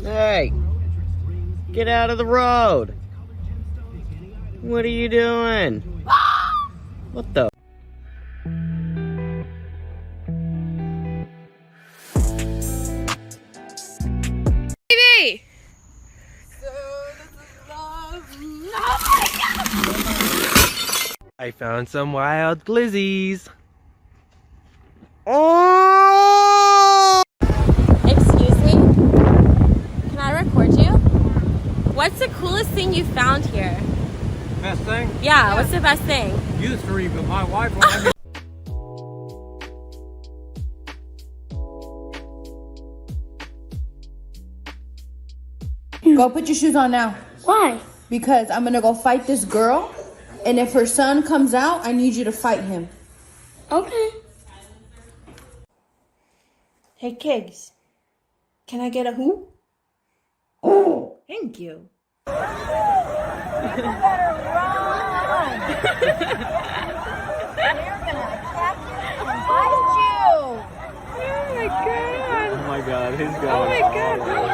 Hey! Get out of the road! What are you doing? What the? Baby! I found some wild glizzies. Oh! Excuse me? Can I record you? What's the coolest thing you found here? Best thing? Yeah, what's the best thing? Used to read, but my wife won't let me. Go put your shoes on now. Why? Because I'm gonna go fight this girl, and if her son comes out, I need you to fight him. Okay. Hey, Kigs, can I get a who? Oh, thank you. You better run! They're gonna attack you and bite you! Oh my god! Oh my god, he's going. Oh my god!